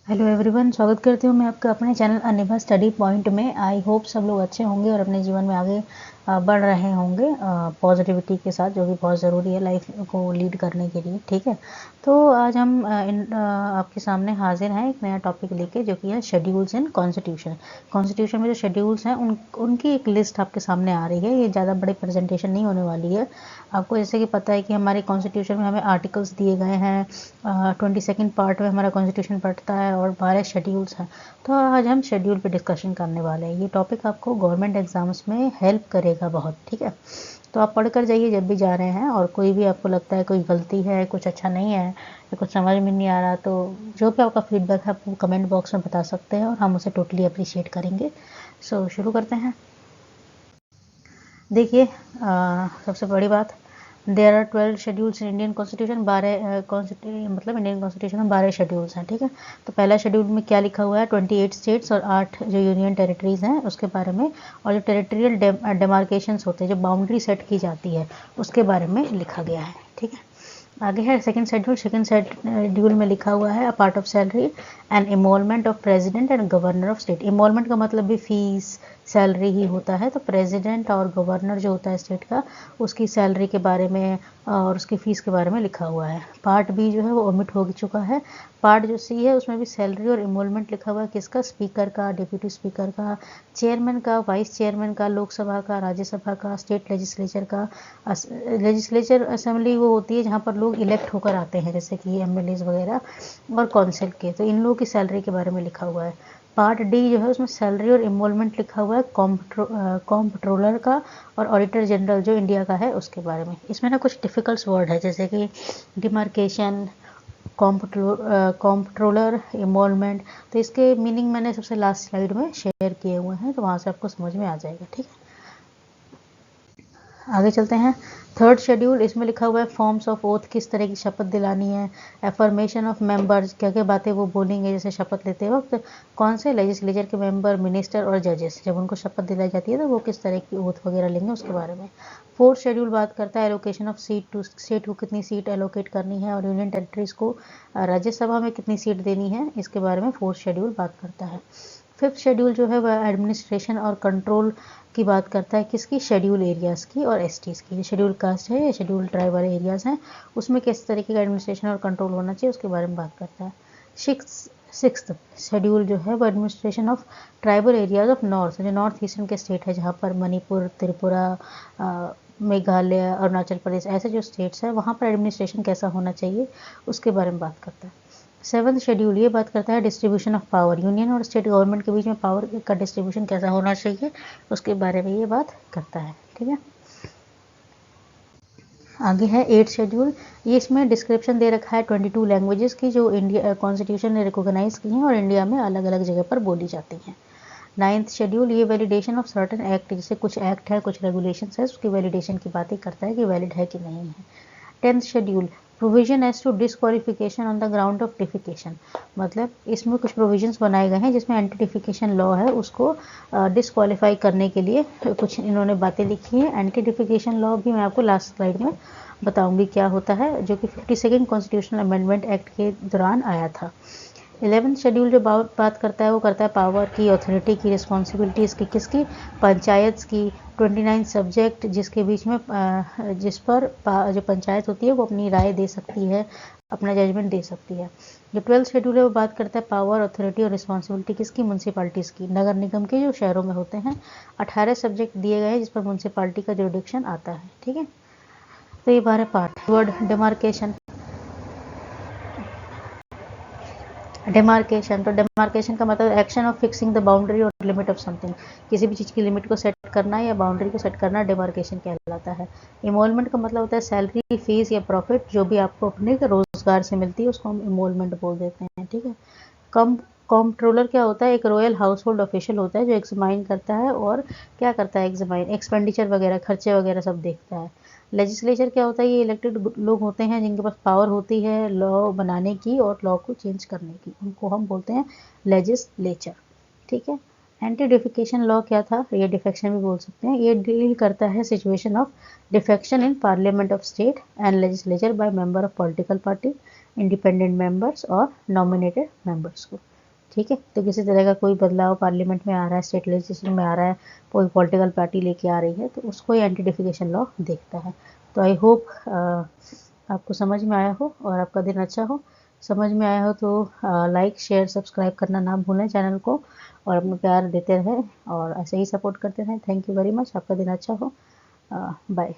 Hello everyone, स्वागत करती हूँ मैं आपका अपने चैनल अनिभा स्टडी पॉइंट में। आई होप सब लोग अच्छे होंगे और अपने जीवन में आगे बढ़ रहे होंगे पॉजिटिविटी के साथ, जो कि बहुत ज़रूरी है लाइफ को लीड करने के लिए। ठीक है, तो आज हम आपके सामने हाजिर हैं एक नया टॉपिक लेके, जो कि है शेड्यूल्स इन कॉन्स्टिट्यूशन। कॉन्स्टिट्यूशन में जो शेड्यूल्स हैं उनकी एक लिस्ट आपके सामने आ रही है। ये ज़्यादा बड़ी प्रेजेंटेशन नहीं होने वाली है। आपको जैसे कि पता है कि हमारे कॉन्स्टिट्यूशन में हमें आर्टिकल्स दिए गए हैं, 22nd पार्ट में हमारा कॉन्स्टिट्यूशन पढ़ता है और 12 शेड्यूल्स हैं। तो आज हम शेड्यूल पे डिस्कशन करने वाले हैं। ये टॉपिक आपको गवर्नमेंट एग्जाम्स में हेल्प करेगा बहुत। ठीक है, तो आप पढ़ कर जाइए जब भी जा रहे हैं, और कोई भी आपको लगता है कोई गलती है, कुछ अच्छा नहीं है या कुछ समझ में नहीं आ रहा, तो जो भी आपका फीडबैक है आप कमेंट बॉक्स में बता सकते हैं और हम उसे टोटली अप्रिशिएट करेंगे। सो शुरू करते हैं। देखिए, सबसे बड़ी बात, there are 12 schedules in Indian constitution. 12 मतलब इंडियन कॉन्स्टिट्यूशन में 12 शेड्यूल्स हैं। ठीक है, तो पहला शेड्यूल में क्या लिखा हुआ है, 28 स्टेट्स और 8 जो यूनियन टेरिटरीज हैं उसके बारे में, और जो टेरिटोरियल डेमार्केशंस होते हैं, जो बाउंड्री सेट की जाती है, उसके बारे में लिखा गया है। ठीक है, आगे है सेकंड शेड्यूल। सेकंड शेड्यूल में लिखा हुआ है, a part of salary and emolument of president and governor of state. Emolument का मतलब भी फीस सैलरी ही होता है, तो प्रेसिडेंट और गवर्नर जो होता है स्टेट का, उसकी सैलरी के बारे में और उसकी फ़ीस के बारे में लिखा हुआ है। पार्ट बी जो है वो ओमिट हो चुका है। पार्ट जो सी है उसमें भी सैलरी और इमोलमेंट लिखा हुआ है, किसका, स्पीकर का, डिप्यूटी स्पीकर का, चेयरमैन का, वाइस चेयरमैन का, लोकसभा का, राज्यसभा का, स्टेट लेजिस्लेचर का। लेजिस्लेचर असेंबली वो होती है जहाँ पर लोग इलेक्ट होकर आते हैं, जैसे कि एमएलएज वगैरह, और काउंसिल के, तो इन लोगों की सैलरी के बारे में लिखा हुआ है। पार्ट डी जो है उसमें सैलरी और इमोलमेंट लिखा हुआ है कॉम्प्ट्रोलर का और ऑडिटर जनरल जो इंडिया का है उसके बारे में। इसमें ना कुछ डिफ़िकल्ट वर्ड है, जैसे कि डिमार्केशन, कॉम्प्ट्रोलर, इमोलमेंट। तो इसके मीनिंग मैंने सबसे लास्ट स्लाइड में शेयर किए हुए हैं, तो वहाँ से आपको समझ में आ जाएगा। ठीक है, आगे चलते हैं। थर्ड शेड्यूल, इसमें लिखा हुआ है फॉर्म्स ऑफ ओथ, किस तरह की शपथ दिलानी है, एफर्मेशन ऑफ मेंबर्स, क्या क्या बातें वो बोलेंगे जैसे शपथ लेते वक्त, कौन से लेजिस्लेचर के मेंबर, मिनिस्टर और जजेस, जब उनको शपथ दिलाई जाती है तो वो किस तरह की ओथ वगैरह लेंगे उसके बारे में। फोर्थ शेड्यूल बात करता है allocation of seat to state को कितनी सीट एलोकेट करनी है, और यूनियन टेरिटरीज को राज्यसभा में कितनी सीट देनी है, इसके बारे में फोर्थ शेड्यूल बात करता है। फिफ्थ शेड्यूल जो है वह एडमिनिस्ट्रेशन और कंट्रोल की बात करता है, किसकी, शेड्यूल एरियाज़ की और एसटीज़ की। शेड्यूल कास्ट है या शेड्यूल ट्राइब वाले एरियाज़ हैं, उसमें किस तरीके का एडमिनिस्ट्रेशन और कंट्रोल होना चाहिए उसके बारे में बात करता है। सिक्स्थ शेड्यूल जो है वो administration of tribal areas of north, जो नॉर्थ ईस्टर्न के स्टेट है, जहाँ पर मणिपुर, त्रिपुरा, मेघालय, अरुणाचल प्रदेश, ऐसे जो स्टेट्स हैं वहाँ पर एडमिनिस्ट्रेशन कैसा होना चाहिए उसके बारे में बात करता है। सेवन्थ शेड्यूल ये बात करता है डिस्ट्रीब्यूशन ऑफ पावर, यूनियन और स्टेट गवर्नमेंट के बीच में पावर का डिस्ट्रीब्यूशन कैसा होना चाहिए उसके बारे में ये बात करता है। ठीक है, आगे है एट शेड्यूल। ये इसमें डिस्क्रिप्शन दे रखा है 22 लैंग्वेजेस की, जो इंडिया कॉन्स्टिट्यूशन ने रिकॉग्नाइज की हैं और इंडिया में अलग अलग जगह पर बोली जाती हैं। नाइन्थ शेड्यूल, ये वैलिडेशन ऑफ सर्टन एक्ट, जैसे कुछ एक्ट है, कुछ रेगुलेशंस है, उसकी वैलिडेशन की बातें करता है कि वैलिड है कि नहीं है। Tenth schedule, provision as to disqualification on the ground of defection, मतलब इसमें कुछ प्रोविजंस बनाए गए हैं जिसमें एंटी डिफिकेशन लॉ है उसको डिस्क्वालीफाई करने के लिए कुछ इन्होंने बातें लिखी हैं। एंटी डिफिकेशन लॉ भी मैं आपको लास्ट स्लाइड में बताऊंगी क्या होता है, जो कि 52nd कॉन्स्टिट्यूशनल अमेंडमेंट एक्ट के दौरान आया था। 11th शेड्यूल जो बात करता है वो करता है पावर की, अथॉरिटी की, रिस्पॉन्सिबिलिटीज़ की, किसकी, पंचायत की। 29 सब्जेक्ट जिसके बीच में जिस पर जो पंचायत होती है वो अपनी राय दे सकती है, अपना जजमेंट दे सकती है। जो 12th शेड्यूल है वो बात करता है पावर, अथॉरिटी और रिस्पॉन्सिबिलिटी किसकी, म्यूनसिपालिटीज़ की, नगर निगम के जो शहरों में होते हैं। 18 सब्जेक्ट दिए गए हैं जिस पर म्यूनसिपालिटी का जुरिडिक्शन आता है। ठीक है, तो ये 12 पार्ट। वर्ड डिमार्केशन, डिमार्केशन, तो डिमार्केशन का मतलब action of fixing the boundary और लिमिट ऑफ समथिंग, किसी भी चीज़ की लिमिट को सेट करना या बाउंड्री को सेट करना डिमार्केशन कहलाता है। इमोलमेंट का मतलब होता है सैलरी, फीस या प्रॉफिट जो भी आपको अपने रोजगार से मिलती है उसको हम इमोलमेंट बोल देते हैं। ठीक है, कम कॉम्प्ट्रोलर क्या होता है, एक रॉयल हाउस होल्ड ऑफिशियल होता है जो एग्जामाइन करता है और क्या करता है, एग्जामाइन एक्सपेंडिचर वगैरह, खर्चे वगैरह सब देखता है। लेजिस्लेचर क्या होता है, ये इलेक्टेड लोग होते हैं जिनके पास पावर होती है लॉ बनाने की और लॉ को चेंज करने की, उनको हम बोलते हैं लेजिस्लेचर। ठीक है, एंटी डिफिकेशन लॉ क्या था, ये डिफेक्शन भी बोल सकते हैं, ये डील करता है situation of defection in parliament of state and legislature by member of political party, independent members और नॉमिनेटेड मेंबर्स को। ठीक है। तो किसी तरह का कोई बदलाव पार्लियामेंट में आ रहा है, स्टेट लेजिस्लेशन में आ रहा है, कोई पॉलिटिकल पार्टी लेके आ रही है, तो उसको ये एंटी डिफेकेशन लॉ देखता है। तो आई होप आपको समझ में आया हो और आपका दिन अच्छा हो। समझ में आया हो तो लाइक शेयर सब्सक्राइब करना ना भूलें चैनल को, और अपना प्यार देते रहें और ऐसे ही सपोर्ट करते रहें। Thank you very much. आपका दिन अच्छा हो। बाय।